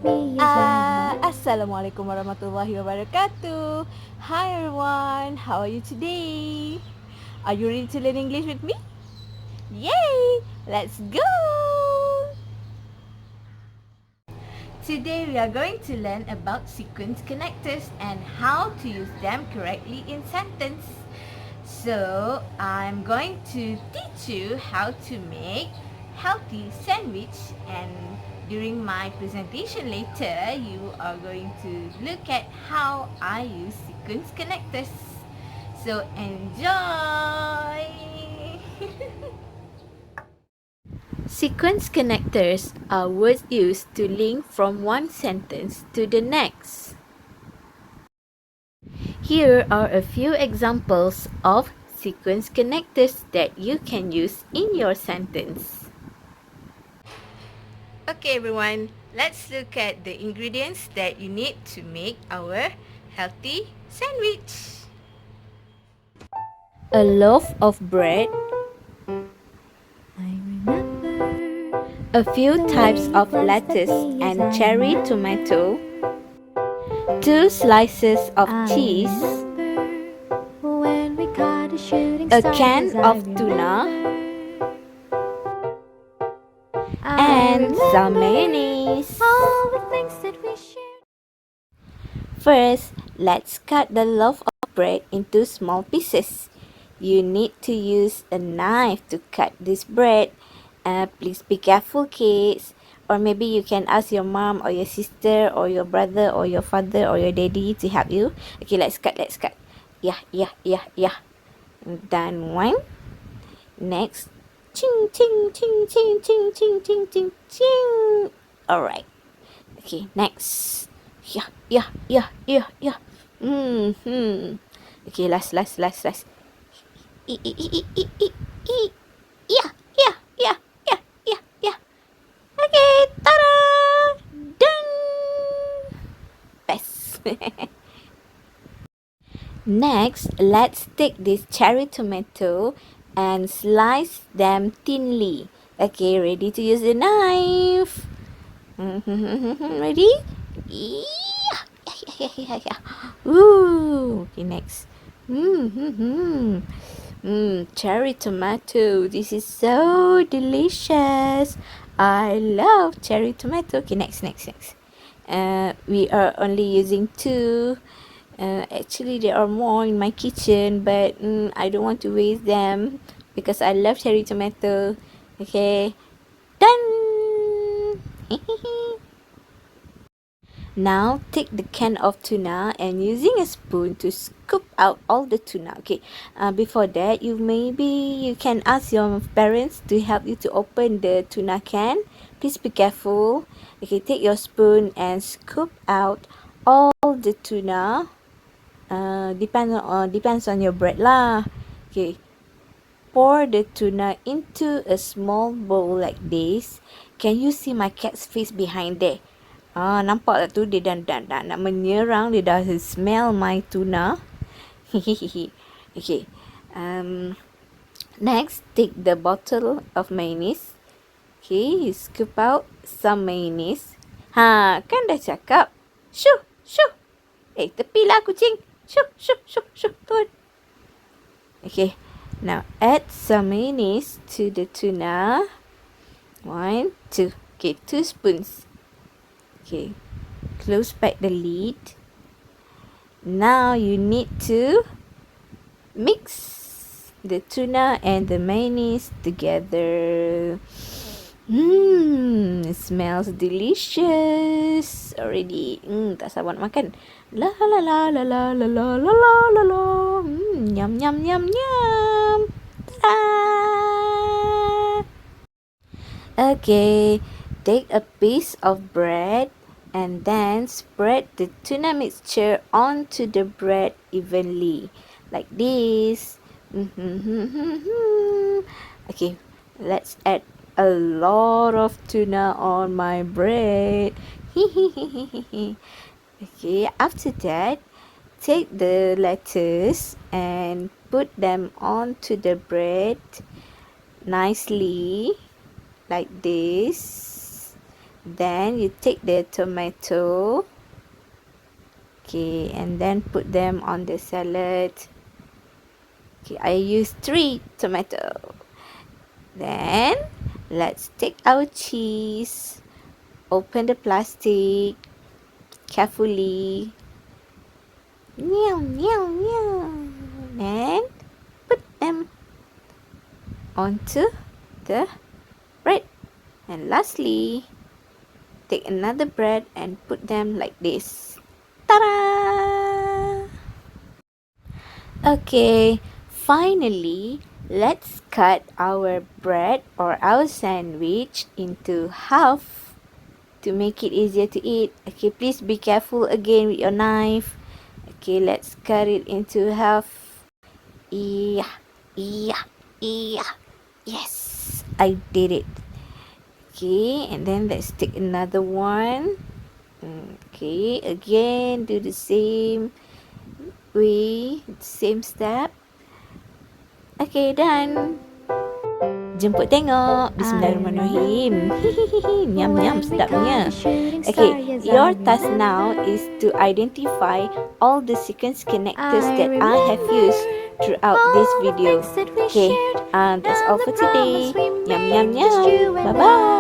Assalamualaikum warahmatullahi wabarakatuh. Hi everyone, how are you today? Are you ready to learn English with me? Yay! Let's go! Today we are going to learn about sequence connectors and how to use them correctly in sentence. So, I'm going to teach you how to make healthy sandwich, and during my presentation later, you are going to look at how I use sequence connectors. So, enjoy! Sequence connectors are words used to link from one sentence to the next. Here are a few examples of sequence connectors that you can use in your sentence. Okay everyone, let's look at the ingredients that you need to make our healthy sandwich. A loaf of bread, a few types of lettuce and cherry tomato, 2 slices of cheese, a can of tuna, and some mayonnaise. First, let's cut the loaf of bread into small pieces. You need to use a knife to cut this bread. Please be careful, kids. Or maybe you can ask your mom or your sister or your brother or your father or your daddy to help you. Okay, let's cut. Yeah. Done one. Next. Ching, ching, ching, ching, ching, ching, ching, ching, ching. Alright. Okay, next. Yeah. Okay, last. E. Yeah. Okay, ta-da! Done! Best. Next, let's take this cherry tomato and slice them thinly. Okay, ready to use the knife. Ready? Yeah. Ooh. Okay, next. Cherry tomato. This is so delicious. I love cherry tomato. Okay, next. We are only using 2. Actually, there are more in my kitchen, but I don't want to waste them because I love cherry tomato. Okay, done. Now take the can of tuna and using a spoon to scoop out all the tuna. Okay, before that, you can ask your parents to help you to open the tuna can. Please be careful. Okay, take your spoon and scoop out all the tuna. Depends on your bread lah. Okay, pour the tuna into a small bowl like this. Can you see my cat's face behind there? Nampak tak tu dia dah nak menyerang, dia dah smell my tuna. Okay. Next, take the bottle of mayonnaise. Okay, you scoop out some mayonnaise. Kan dah cakap. Shoo. Tepilah kucing. Shoo. Turun. Okay, now add some mayonnaise to the tuna. 1, 2. Okay, 2 spoons. Okay, close back the lid. Now you need to mix the tuna and the mayonnaise together. It smells delicious already. Tak sabar nak makan. La. Yum. Ta-da! Okay, take a piece of bread and then spread the tuna mixture onto the bread evenly, like this. Okay, let's add a lot of tuna on my bread. Okay, after that, take the lettuce and put them onto the bread nicely, like this. Then you take the tomato, okay, and then put them on the salad. Okay, I use 3 tomato. Then let's take our cheese, open the plastic carefully. Meow, meow, meow. And put them onto the bread. And lastly, take another bread and put them like this. Ta-da! Okay, finally, let's cut our bread or our sandwich into half to make it easier to eat. Okay, please be careful again with your knife. Okay, let's cut it into half. Yeah, yeah, yeah. Yes, I did it. Okay, and then let's take another one. Okay, again, do the same way, same step. Okay, done. Jemput tengok. Bismillahirrahmanirrahim. Nyam nyam sedapnya. Okay, your task now is to identify all the sequence connectors that I have used throughout this video. Okay, that's all for today. Nyam nyam nyam. Bye bye.